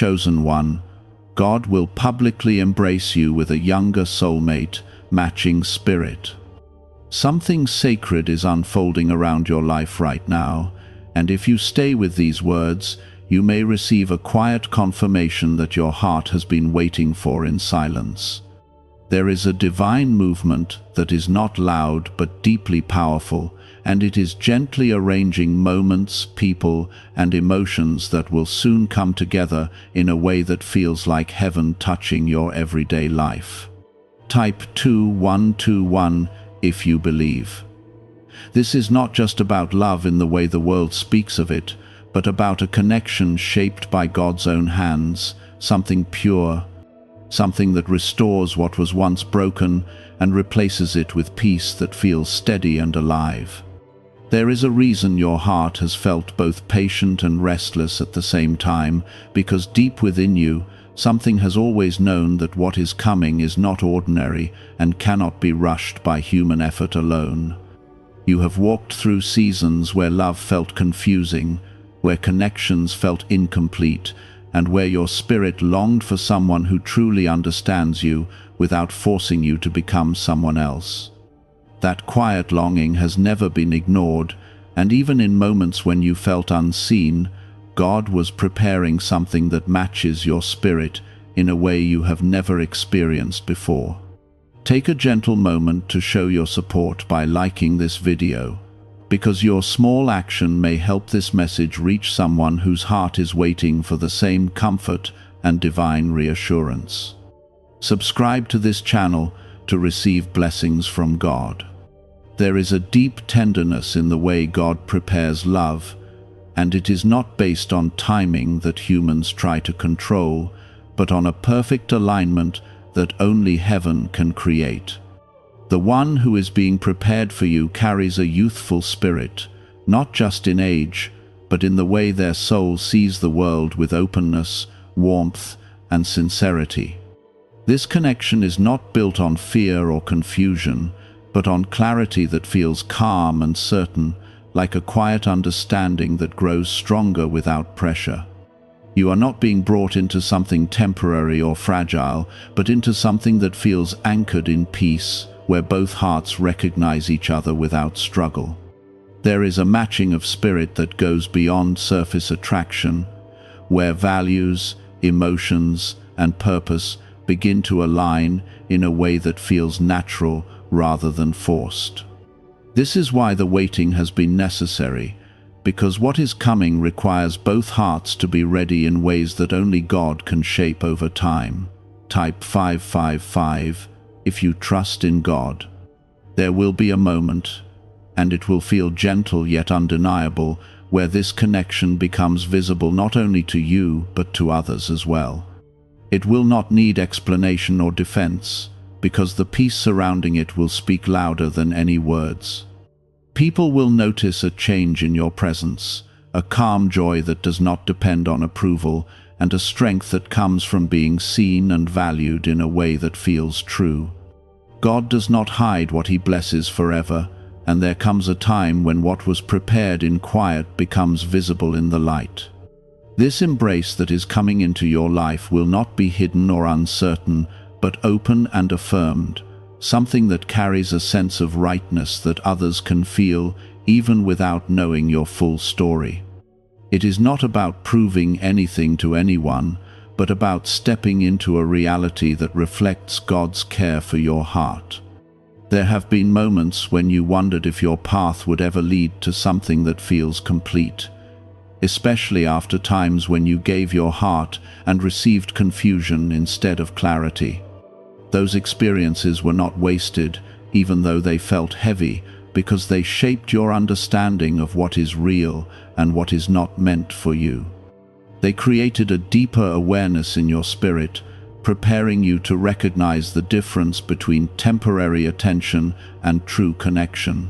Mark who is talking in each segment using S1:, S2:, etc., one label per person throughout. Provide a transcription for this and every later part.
S1: chosen one, God will publicly embrace you with a younger soulmate, matching spirit. Something sacred is unfolding around your life right now, and if you stay with these words, you may receive a quiet confirmation that your heart has been waiting for in silence. There is a divine movement that is not loud but deeply powerful, and it is gently arranging moments, people, and emotions that will soon come together in a way that feels like heaven touching your everyday life. Type 2121 if you believe. This is not just about love in the way the world speaks of it, but about a connection shaped by God's own hands, something pure, something that restores what was once broken and replaces it with peace that feels steady and alive. There is a reason your heart has felt both patient and restless at the same time, because deep within you, something has always known that what is coming is not ordinary and cannot be rushed by human effort alone. You have walked through seasons where love felt confusing, where connections felt incomplete, and where your spirit longed for someone who truly understands you without forcing you to become someone else. That quiet longing has never been ignored, and even in moments when you felt unseen, God was preparing something that matches your spirit in a way you have never experienced before. Take a gentle moment to show your support by liking this video, because your small action may help this message reach someone whose heart is waiting for the same comfort and divine reassurance. Subscribe to this channel to receive blessings from God. There is a deep tenderness in the way God prepares love, and it is not based on timing that humans try to control, but on a perfect alignment that only heaven can create. The one who is being prepared for you carries a youthful spirit, not just in age, but in the way their soul sees the world with openness, warmth, and sincerity. This connection is not built on fear or confusion, but on clarity that feels calm and certain, like a quiet understanding that grows stronger without pressure. You are not being brought into something temporary or fragile, but into something that feels anchored in peace, where both hearts recognize each other without struggle. There is a matching of spirit that goes beyond surface attraction, where values, emotions, and purpose begin to align in a way that feels natural rather than forced. This is why the waiting has been necessary, because what is coming requires both hearts to be ready in ways that only God can shape over time. Type 555 if you trust in God. There will be a moment, and it will feel gentle yet undeniable, where this connection becomes visible not only to you but to others as well. It will not need explanation or defense, because the peace surrounding it will speak louder than any words. People will notice a change in your presence, a calm joy that does not depend on approval, and a strength that comes from being seen and valued in a way that feels true. God does not hide what He blesses forever, and there comes a time when what was prepared in quiet becomes visible in the light. This embrace that is coming into your life will not be hidden or uncertain, but open and affirmed, something that carries a sense of rightness that others can feel even without knowing your full story. It is not about proving anything to anyone, but about stepping into a reality that reflects God's care for your heart. There have been moments when you wondered if your path would ever lead to something that feels complete, especially after times when you gave your heart and received confusion instead of clarity. Those experiences were not wasted, even though they felt heavy, because they shaped your understanding of what is real and what is not meant for you. They created a deeper awareness in your spirit, preparing you to recognize the difference between temporary attention and true connection.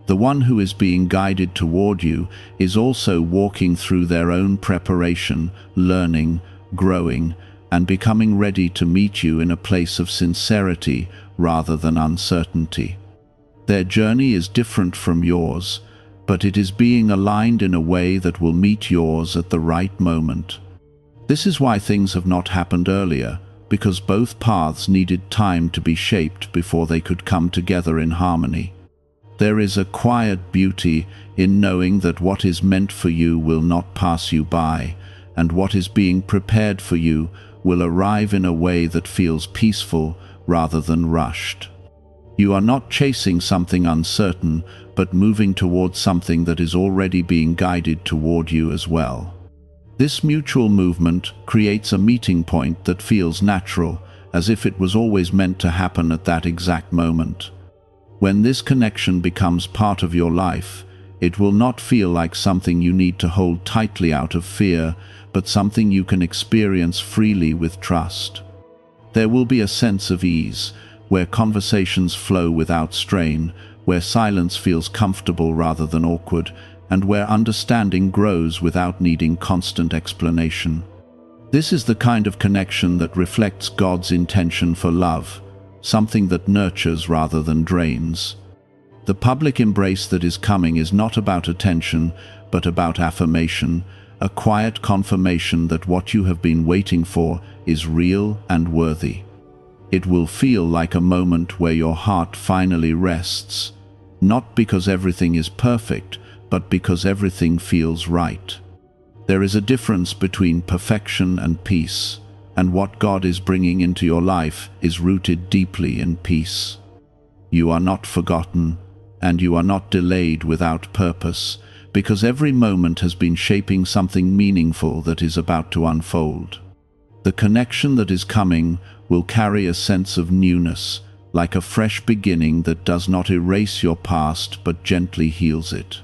S1: The one who is being guided toward you is also walking through their own preparation, learning, growing, and becoming ready to meet you in a place of sincerity rather than uncertainty. Their journey is different from yours, but it is being aligned in a way that will meet yours at the right moment. This is why things have not happened earlier, because both paths needed time to be shaped before they could come together in harmony. There is a quiet beauty in knowing that what is meant for you will not pass you by, and what is being prepared for you will arrive in a way that feels peaceful rather than rushed. You are not chasing something uncertain, but moving towards something that is already being guided toward you as well. This mutual movement creates a meeting point that feels natural, as if it was always meant to happen at that exact moment. When this connection becomes part of your life, it will not feel like something you need to hold tightly out of fear, but something you can experience freely with trust. There will be a sense of ease, where conversations flow without strain, where silence feels comfortable rather than awkward, and where understanding grows without needing constant explanation. This is the kind of connection that reflects God's intention for love, something that nurtures rather than drains. The public embrace that is coming is not about attention, but about affirmation, a quiet confirmation that what you have been waiting for is real and worthy. It will feel like a moment where your heart finally rests, not because everything is perfect, but because everything feels right. There is a difference between perfection and peace, and what God is bringing into your life is rooted deeply in peace. You are not forgotten, and you are not delayed without purpose, because every moment has been shaping something meaningful that is about to unfold. The connection that is coming will carry a sense of newness, like a fresh beginning that does not erase your past but gently heals it.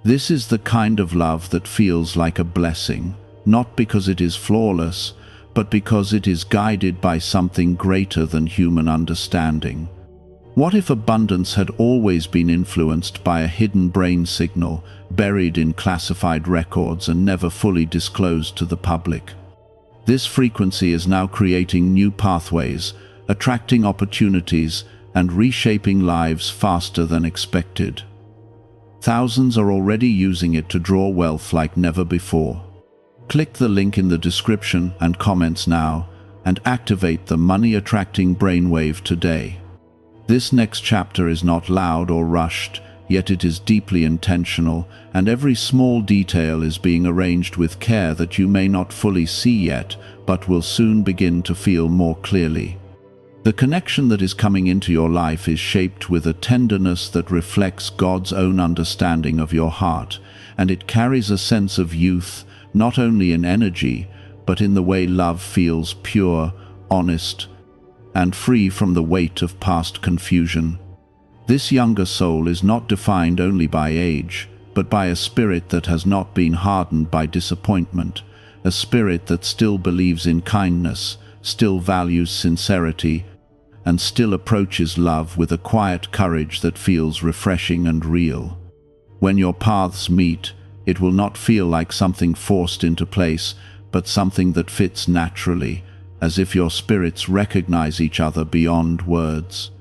S1: This is the kind of love that feels like a blessing, not because it is flawless, but because it is guided by something greater than human understanding. What if abundance had always been influenced by a hidden brain signal, buried in classified records and never fully disclosed to the public? This frequency is now creating new pathways, attracting opportunities, and reshaping lives faster than expected. Thousands are already using it to draw wealth like never before. Click the link in the description and comments now, and activate the money-attracting brainwave today. This next chapter is not loud or rushed, yet it is deeply intentional, and every small detail is being arranged with care that you may not fully see yet, but will soon begin to feel more clearly. The connection that is coming into your life is shaped with a tenderness that reflects God's own understanding of your heart, and it carries a sense of youth, not only in energy, but in the way love feels pure, honest, and free from the weight of past confusion. This younger soul is not defined only by age, but by a spirit that has not been hardened by disappointment, a spirit that still believes in kindness, still values sincerity, and still approaches love with a quiet courage that feels refreshing and real. When your paths meet, it will not feel like something forced into place, but something that fits naturally, as if your spirits recognize each other beyond words.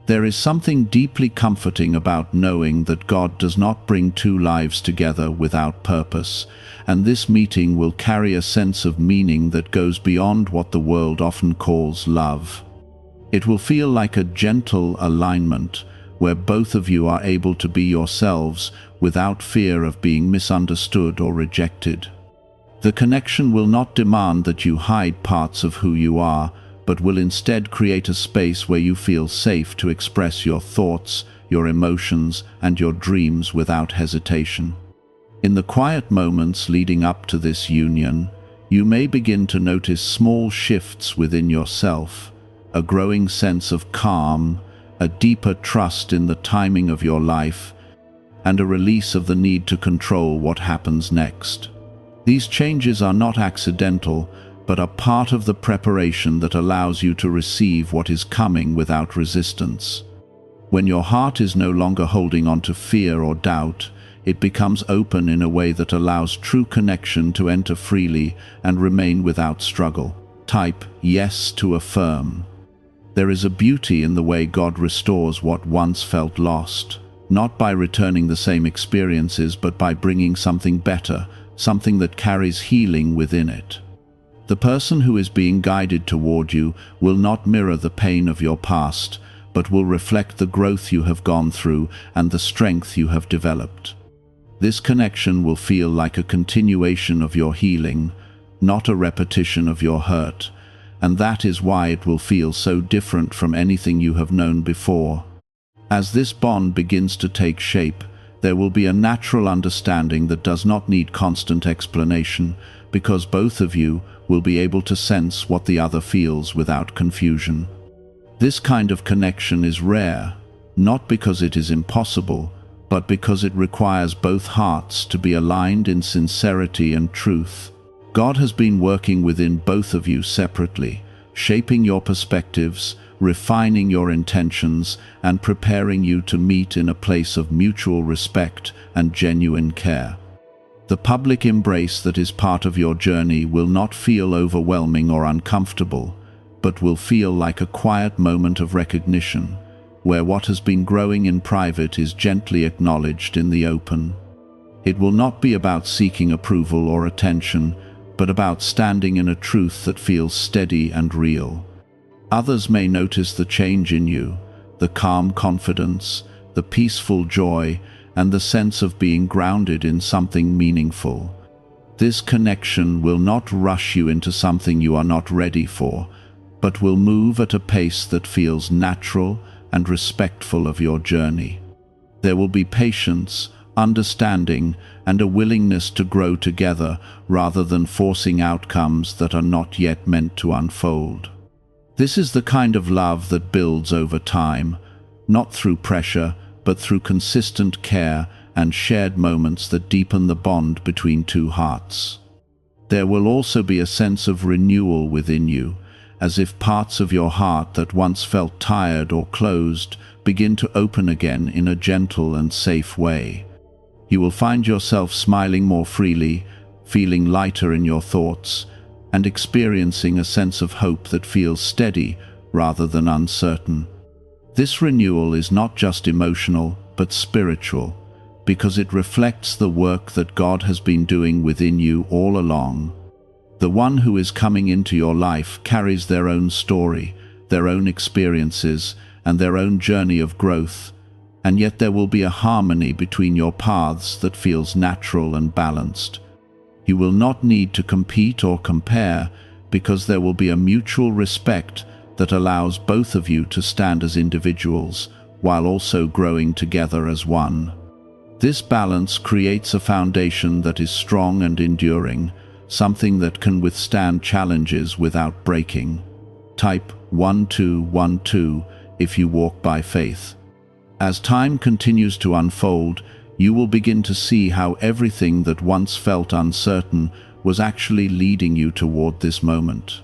S1: There is something deeply comforting about knowing that God does not bring two lives together without purpose, and this meeting will carry a sense of meaning that goes beyond what the world often calls love. It will feel like a gentle alignment, where both of you are able to be yourselves without fear of being misunderstood or rejected. The connection will not demand that you hide parts of who you are, but will instead create a space where you feel safe to express your thoughts, your emotions, and your dreams without hesitation. In the quiet moments leading up to this union, you may begin to notice small shifts within yourself, a growing sense of calm, a deeper trust in the timing of your life, and a release of the need to control what happens next. These changes are not accidental, but are part of the preparation that allows you to receive what is coming without resistance. When your heart is no longer holding on to fear or doubt, it becomes open in a way that allows true connection to enter freely and remain without struggle. Type yes to affirm. There is a beauty in the way God restores what once felt lost, not by returning the same experiences, but by bringing something better, something that carries healing within it. The person who is being guided toward you will not mirror the pain of your past, but will reflect the growth you have gone through and the strength you have developed. This connection will feel like a continuation of your healing, not a repetition of your hurt, and that is why it will feel so different from anything you have known before. As this bond begins to take shape, there will be a natural understanding that does not need constant explanation, because both of you will be able to sense what the other feels without confusion. This kind of connection is rare, not because it is impossible, but because it requires both hearts to be aligned in sincerity and truth. God has been working within both of you separately, shaping your perspectives, refining your intentions, and preparing you to meet in a place of mutual respect and genuine care. The public embrace that is part of your journey will not feel overwhelming or uncomfortable, but will feel like a quiet moment of recognition, where what has been growing in private is gently acknowledged in the open. It will not be about seeking approval or attention, but about standing in a truth that feels steady and real. Others may notice the change in you, the calm confidence, the peaceful joy, and the sense of being grounded in something meaningful. This connection will not rush you into something you are not ready for, but will move at a pace that feels natural and respectful of your journey. There will be patience, understanding, and a willingness to grow together rather than forcing outcomes that are not yet meant to unfold. This is the kind of love that builds over time, not through pressure, but through consistent care and shared moments that deepen the bond between two hearts. There will also be a sense of renewal within you, as if parts of your heart that once felt tired or closed begin to open again in a gentle and safe way. You will find yourself smiling more freely, feeling lighter in your thoughts, and experiencing a sense of hope that feels steady rather than uncertain. This renewal is not just emotional, but spiritual, because it reflects the work that God has been doing within you all along. The one who is coming into your life carries their own story, their own experiences, and their own journey of growth, and yet there will be a harmony between your paths that feels natural and balanced. You will not need to compete or compare, because there will be a mutual respect that allows both of you to stand as individuals, while also growing together as one. This balance creates a foundation that is strong and enduring, something that can withstand challenges without breaking. Type 1212 if you walk by faith. As time continues to unfold, you will begin to see how everything that once felt uncertain was actually leading you toward this moment.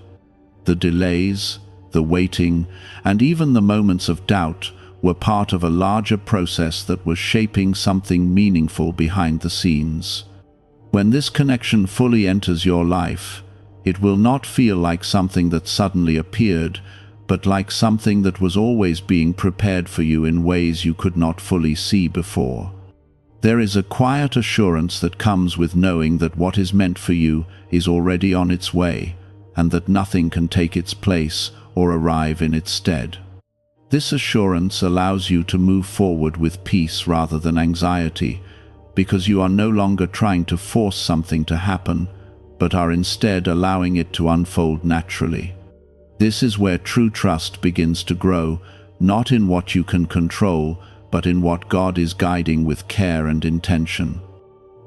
S1: The delays, the waiting, and even the moments of doubt were part of a larger process that was shaping something meaningful behind the scenes. When this connection fully enters your life, it will not feel like something that suddenly appeared, but like something that was always being prepared for you in ways you could not fully see before. There is a quiet assurance that comes with knowing that what is meant for you is already on its way, and that nothing can take its place or arrive in its stead. This assurance allows you to move forward with peace rather than anxiety, because you are no longer trying to force something to happen, but are instead allowing it to unfold naturally. This is where true trust begins to grow, not in what you can control, but in what God is guiding with care and intention.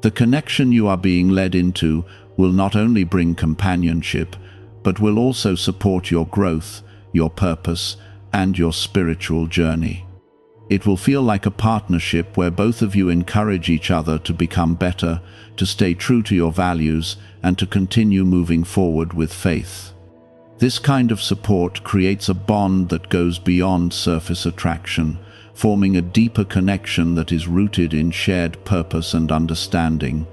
S1: The connection you are being led into will not only bring companionship, but will also support your growth, your purpose, and your spiritual journey. It will feel like a partnership where both of you encourage each other to become better, to stay true to your values, and to continue moving forward with faith. This kind of support creates a bond that goes beyond surface attraction, forming a deeper connection that is rooted in shared purpose and understanding.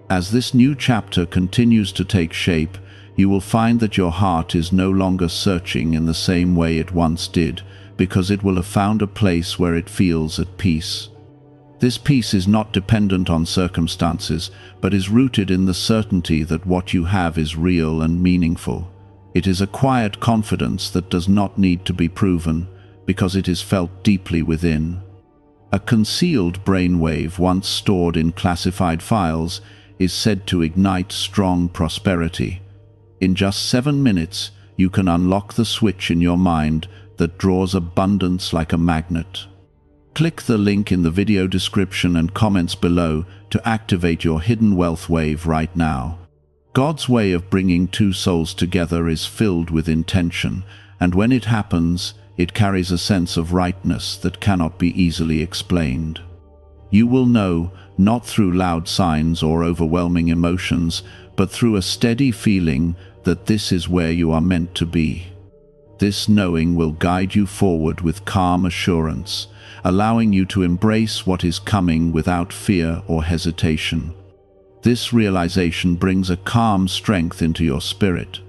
S1: As this new chapter continues to take shape, you will find that your heart is no longer searching in the same way it once did, because it will have found a place where it feels at peace. This peace is not dependent on circumstances, but is rooted in the certainty that what you have is real and meaningful. It is a quiet confidence that does not need to be proven, because it is felt deeply within. A concealed brainwave once stored in classified files is said to ignite strong prosperity. In just 7 minutes, you can unlock the switch in your mind that draws abundance like a magnet. Click the link in the video description and comments below to activate your hidden wealth wave right now. God's way of bringing two souls together is filled with intention, and when it happens, it carries a sense of rightness that cannot be easily explained. You will know, not through loud signs or overwhelming emotions, but through a steady feeling that this is where you are meant to be. This knowing will guide you forward with calm assurance, allowing you to embrace what is coming without fear or hesitation. This realization brings a calm strength into your spirit,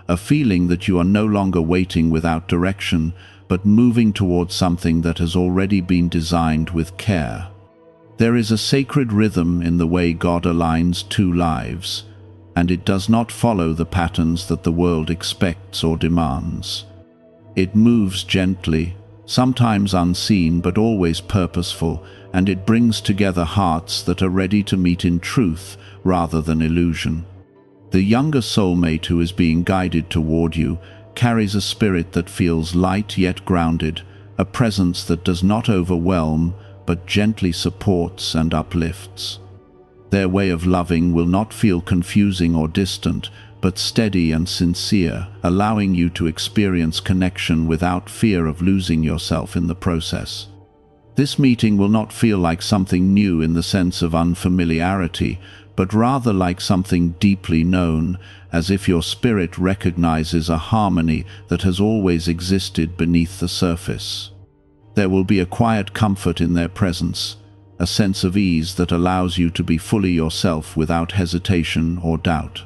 S1: a feeling that you are no longer waiting without direction, but moving towards something that has already been designed with care. There is a sacred rhythm in the way God aligns two lives, and it does not follow the patterns that the world expects or demands. It moves gently, sometimes unseen but always purposeful, and it brings together hearts that are ready to meet in truth rather than illusion. The younger soulmate who is being guided toward you carries a spirit that feels light yet grounded, a presence that does not overwhelm but gently supports and uplifts. Their way of loving will not feel confusing or distant, but steady and sincere, allowing you to experience connection without fear of losing yourself in the process. This meeting will not feel like something new in the sense of unfamiliarity, but rather like something deeply known, as if your spirit recognizes a harmony that has always existed beneath the surface. There will be a quiet comfort in their presence, a sense of ease that allows you to be fully yourself without hesitation or doubt.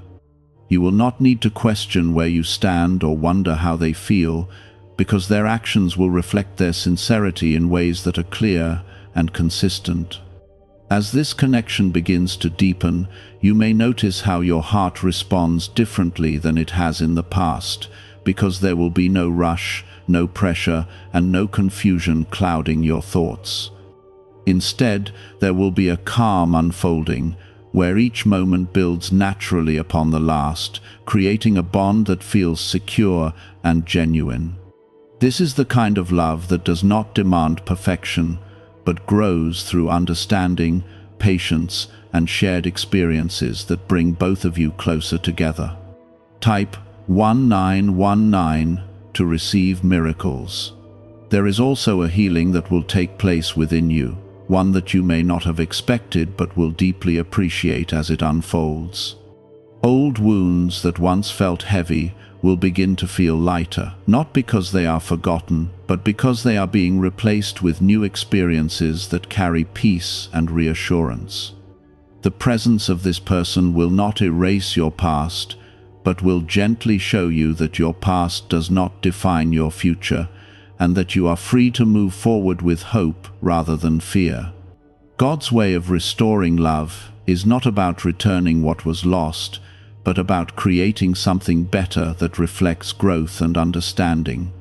S1: You will not need to question where you stand or wonder how they feel, because their actions will reflect their sincerity in ways that are clear and consistent. As this connection begins to deepen, you may notice how your heart responds differently than it has in the past, because there will be no rush, no pressure, and no confusion clouding your thoughts. Instead, there will be a calm unfolding, where each moment builds naturally upon the last, creating a bond that feels secure and genuine. This is the kind of love that does not demand perfection, but grows through understanding, patience, and shared experiences that bring both of you closer together. Type 1919 to receive miracles. There is also a healing that will take place within you, one that you may not have expected but will deeply appreciate as it unfolds. Old wounds that once felt heavy will begin to feel lighter, not because they are forgotten, but because they are being replaced with new experiences that carry peace and reassurance. The presence of this person will not erase your past, but will gently show you that your past does not define your future, and that you are free to move forward with hope rather than fear. God's way of restoring love is not about returning what was lost, but about creating something better that reflects growth and understanding.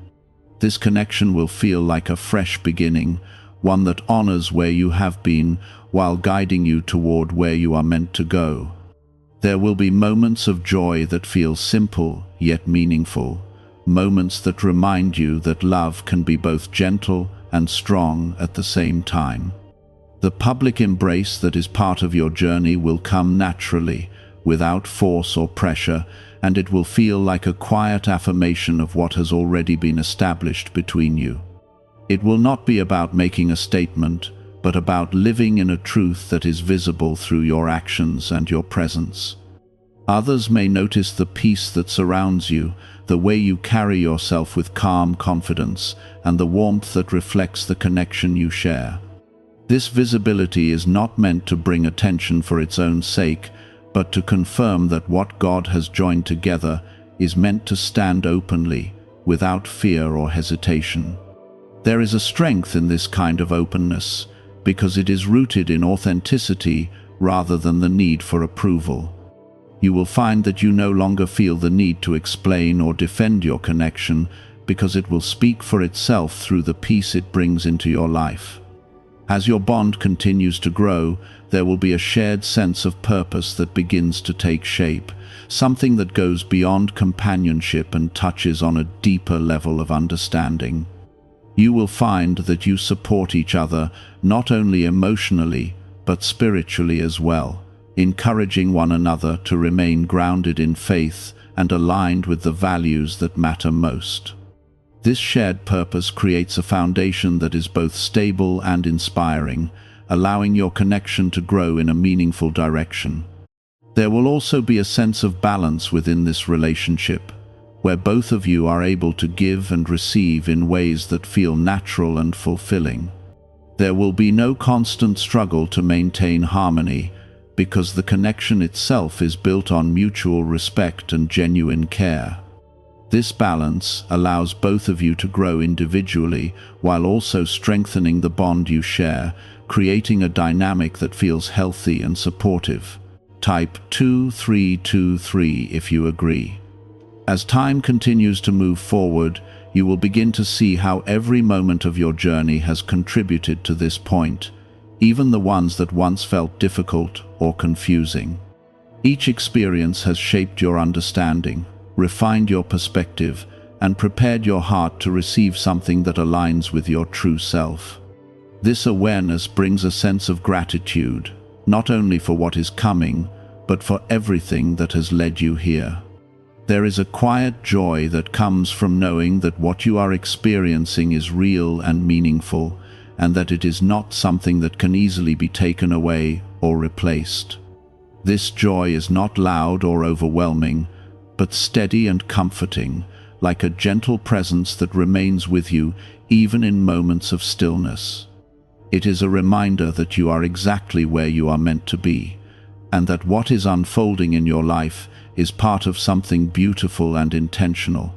S1: This connection will feel like a fresh beginning, one that honors where you have been while guiding you toward where you are meant to go. There will be moments of joy that feel simple yet meaningful, moments that remind you that love can be both gentle and strong at the same time. The public embrace that is part of your journey will come naturally, without force or pressure, and it will feel like a quiet affirmation of what has already been established between you. It will not be about making a statement, but about living in a truth that is visible through your actions and your presence. Others may notice the peace that surrounds you, the way you carry yourself with calm confidence, and the warmth that reflects the connection you share. This visibility is not meant to bring attention for its own sake, but to confirm that what God has joined together is meant to stand openly, without fear or hesitation. There is a strength in this kind of openness, because it is rooted in authenticity rather than the need for approval. You will find that you no longer feel the need to explain or defend your connection, because it will speak for itself through the peace it brings into your life. As your bond continues to grow, there will be a shared sense of purpose that begins to take shape, something that goes beyond companionship and touches on a deeper level of understanding. You will find that you support each other not only emotionally, but spiritually as well, encouraging one another to remain grounded in faith and aligned with the values that matter most. This shared purpose creates a foundation that is both stable and inspiring, allowing your connection to grow in a meaningful direction. There will also be a sense of balance within this relationship, where both of you are able to give and receive in ways that feel natural and fulfilling. There will be no constant struggle to maintain harmony, because the connection itself is built on mutual respect and genuine care. This balance allows both of you to grow individually while also strengthening the bond you share, creating a dynamic that feels healthy and supportive. Type 2323 if you agree. As time continues to move forward, you will begin to see how every moment of your journey has contributed to this point, even the ones that once felt difficult or confusing. Each experience has shaped your understanding, refined your perspective, and prepared your heart to receive something that aligns with your true self. This awareness brings a sense of gratitude, not only for what is coming, but for everything that has led you here. There is a quiet joy that comes from knowing that what you are experiencing is real and meaningful, and that it is not something that can easily be taken away or replaced. This joy is not loud or overwhelming, but steady and comforting, like a gentle presence that remains with you even in moments of stillness. It is a reminder that you are exactly where you are meant to be, and that what is unfolding in your life is part of something beautiful and intentional.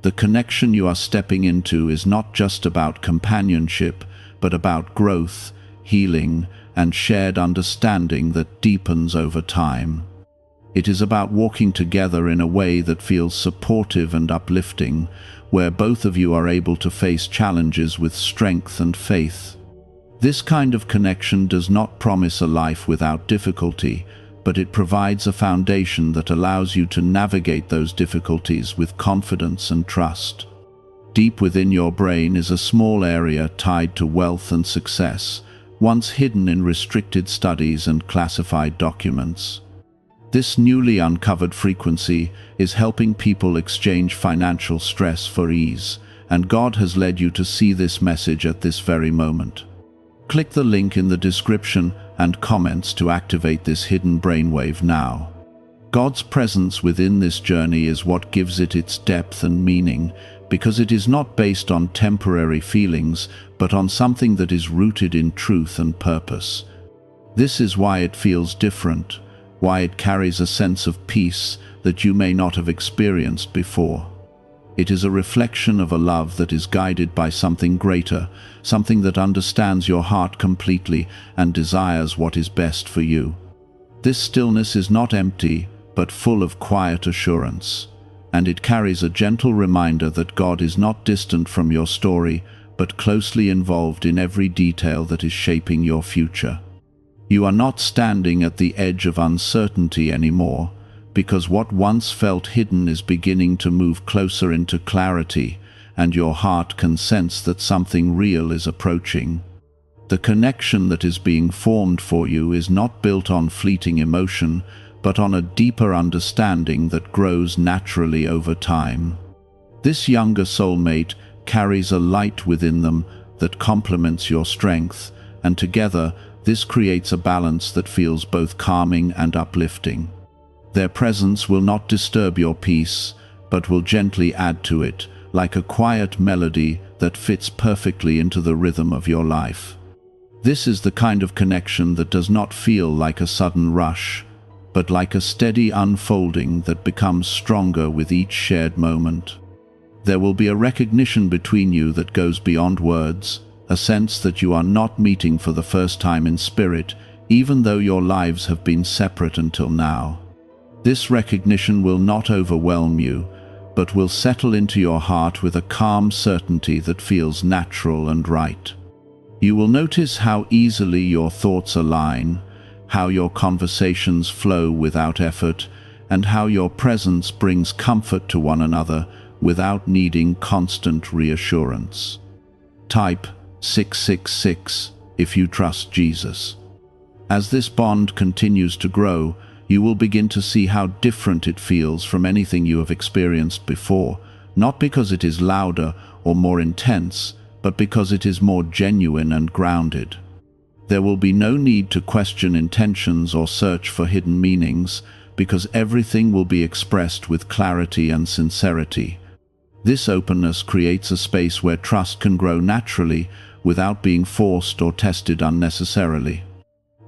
S1: The connection you are stepping into is not just about companionship, but about growth, healing, and shared understanding that deepens over time. It is about walking together in a way that feels supportive and uplifting, where both of you are able to face challenges with strength and faith. This kind of connection does not promise a life without difficulty, but it provides a foundation that allows you to navigate those difficulties with confidence and trust. Deep within your brain is a small area tied to wealth and success, once hidden in restricted studies and classified documents. This newly uncovered frequency is helping people exchange financial stress for ease, and God has led you to see this message at this very moment. Click the link in the description and comments to activate this hidden brainwave now. God's presence within this journey is what gives it its depth and meaning, because it is not based on temporary feelings, but on something that is rooted in truth and purpose. This is why it feels different, why it carries a sense of peace that you may not have experienced before. It is a reflection of a love that is guided by something greater, something that understands your heart completely and desires what is best for you. This stillness is not empty, but full of quiet assurance, and it carries a gentle reminder that God is not distant from your story, but closely involved in every detail that is shaping your future. You are not standing at the edge of uncertainty anymore, because what once felt hidden is beginning to move closer into clarity, and your heart can sense that something real is approaching. The connection that is being formed for you is not built on fleeting emotion, but on a deeper understanding that grows naturally over time. This younger soulmate carries a light within them that complements your strength, and together this creates a balance that feels both calming and uplifting. Their presence will not disturb your peace, but will gently add to it, like a quiet melody that fits perfectly into the rhythm of your life. This is the kind of connection that does not feel like a sudden rush, but like a steady unfolding that becomes stronger with each shared moment. There will be a recognition between you that goes beyond words, a sense that you are not meeting for the first time in spirit, even though your lives have been separate until now. This recognition will not overwhelm you, but will settle into your heart with a calm certainty that feels natural and right. You will notice how easily your thoughts align, how your conversations flow without effort, and how your presence brings comfort to one another without needing constant reassurance. Type 666 if you trust Jesus. As this bond continues to grow, you will begin to see how different it feels from anything you have experienced before, not because it is louder or more intense, but because it is more genuine and grounded. There will be no need to question intentions or search for hidden meanings, because everything will be expressed with clarity and sincerity. This openness creates a space where trust can grow naturally without being forced or tested unnecessarily.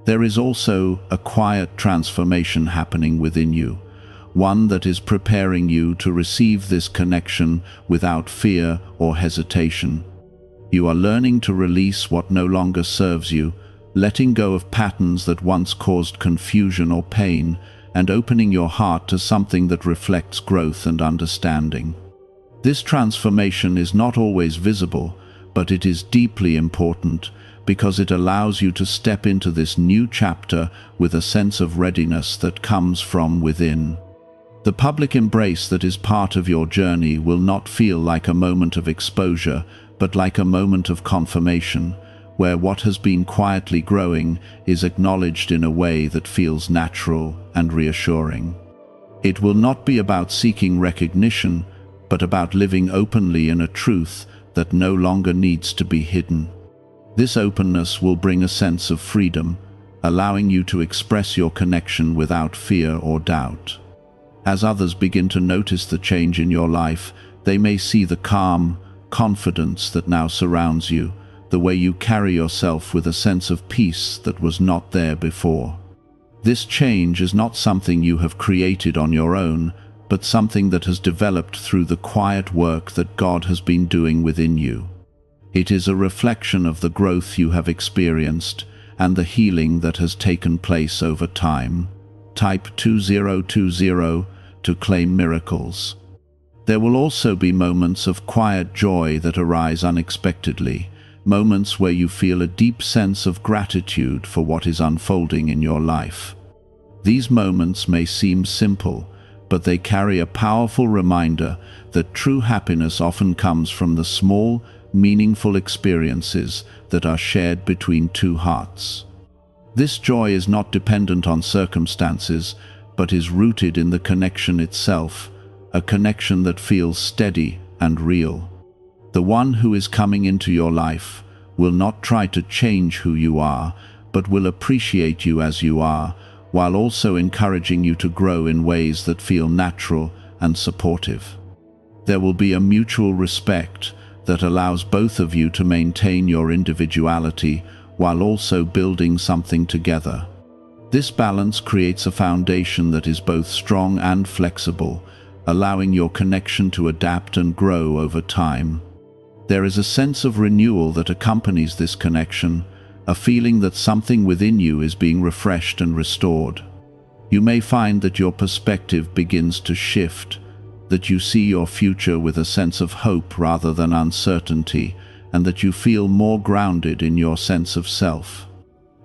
S1: There is also a quiet transformation happening within you, one that is preparing you to receive this connection without fear or hesitation. You are learning to release what no longer serves you, letting go of patterns that once caused confusion or pain, and opening your heart to something that reflects growth and understanding. This transformation is not always visible, but it is deeply important, because it allows you to step into this new chapter with a sense of readiness that comes from within. The public embrace that is part of your journey will not feel like a moment of exposure, but like a moment of confirmation, where what has been quietly growing is acknowledged in a way that feels natural and reassuring. It will not be about seeking recognition, but about living openly in a truth that no longer needs to be hidden. This openness will bring a sense of freedom, allowing you to express your connection without fear or doubt. As others begin to notice the change in your life, they may see the calm confidence that now surrounds you, the way you carry yourself with a sense of peace that was not there before. This change is not something you have created on your own, but something that has developed through the quiet work that God has been doing within you. It is a reflection of the growth you have experienced and the healing that has taken place over time. Type 2020 to claim miracles. There will also be moments of quiet joy that arise unexpectedly, moments where you feel a deep sense of gratitude for what is unfolding in your life. These moments may seem simple, but they carry a powerful reminder that true happiness often comes from the small, meaningful experiences that are shared between two hearts. This joy is not dependent on circumstances, but is rooted in the connection itself, a connection that feels steady and real. The one who is coming into your life will not try to change who you are, but will appreciate you as you are, while also encouraging you to grow in ways that feel natural and supportive. There will be a mutual respect that allows both of you to maintain your individuality while also building something together. This balance creates a foundation that is both strong and flexible, allowing your connection to adapt and grow over time. There is a sense of renewal that accompanies this connection, a feeling that something within you is being refreshed and restored. You may find that your perspective begins to shift, that you see your future with a sense of hope rather than uncertainty, and that you feel more grounded in your sense of self.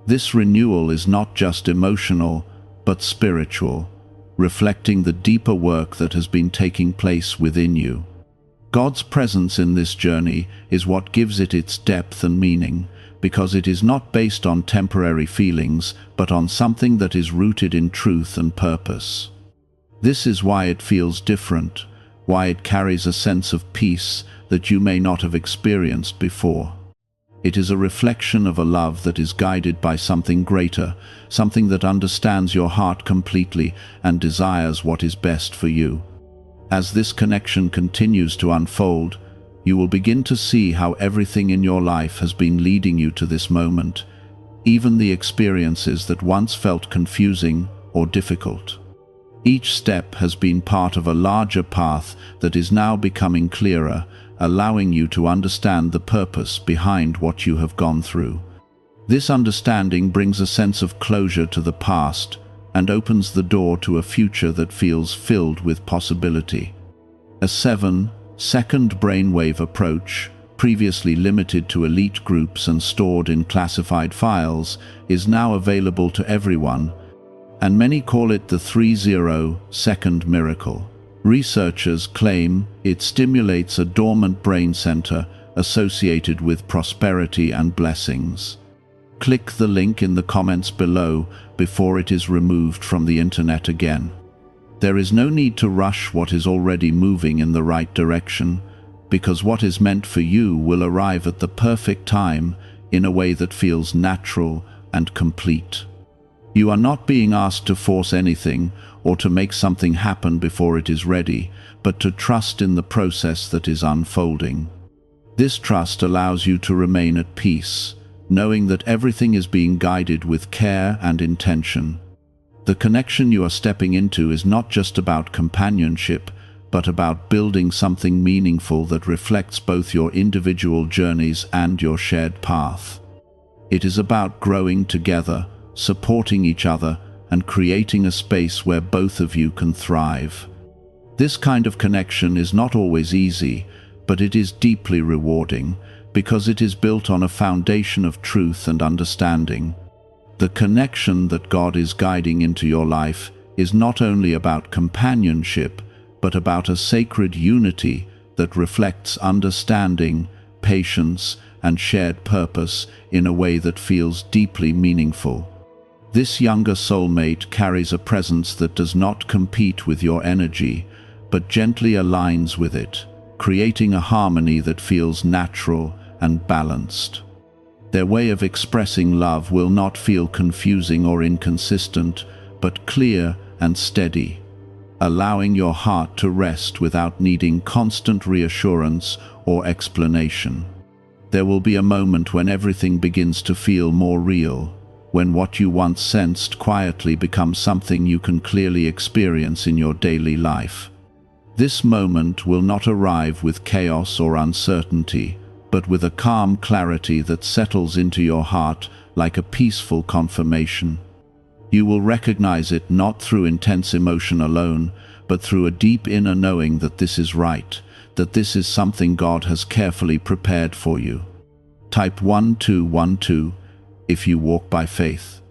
S1: This renewal is not just emotional, but spiritual, reflecting the deeper work that has been taking place within you. God's presence in this journey is what gives it its depth and meaning, because it is not based on temporary feelings, but on something that is rooted in truth and purpose. This is why it feels different, why it carries a sense of peace that you may not have experienced before. It is a reflection of a love that is guided by something greater, something that understands your heart completely and desires what is best for you. As this connection continues to unfold, you will begin to see how everything in your life has been leading you to this moment, even the experiences that once felt confusing or difficult. Each step has been part of a larger path that is now becoming clearer, allowing you to understand the purpose behind what you have gone through. This understanding brings a sense of closure to the past and opens the door to a future that feels filled with possibility. A 7-second brainwave approach, previously limited to elite groups and stored in classified files, is now available to everyone, and many call it the 30-second miracle. Researchers claim it stimulates a dormant brain center associated with prosperity and blessings. Click the link in the comments below before it is removed from the internet again. There is no need to rush what is already moving in the right direction, because what is meant for you will arrive at the perfect time in a way that feels natural and complete. You are not being asked to force anything or to make something happen before it is ready, but to trust in the process that is unfolding. This trust allows you to remain at peace, knowing that everything is being guided with care and intention. The connection you are stepping into is not just about companionship, but about building something meaningful that reflects both your individual journeys and your shared path. It is about growing together, supporting each other, and creating a space where both of you can thrive. This kind of connection is not always easy, but it is deeply rewarding, because it is built on a foundation of truth and understanding. The connection that God is guiding into your life is not only about companionship, but about a sacred unity that reflects understanding, patience, and shared purpose in a way that feels deeply meaningful. This younger soulmate carries a presence that does not compete with your energy, but gently aligns with it, creating a harmony that feels natural and balanced. Their way of expressing love will not feel confusing or inconsistent, but clear and steady, allowing your heart to rest without needing constant reassurance or explanation. There will be a moment when everything begins to feel more real, when what you once sensed quietly becomes something you can clearly experience in your daily life. This moment will not arrive with chaos or uncertainty, but with a calm clarity that settles into your heart like a peaceful confirmation. You will recognize it not through intense emotion alone, but through a deep inner knowing that this is right, that this is something God has carefully prepared for you. Type 1212 if you walk by faith.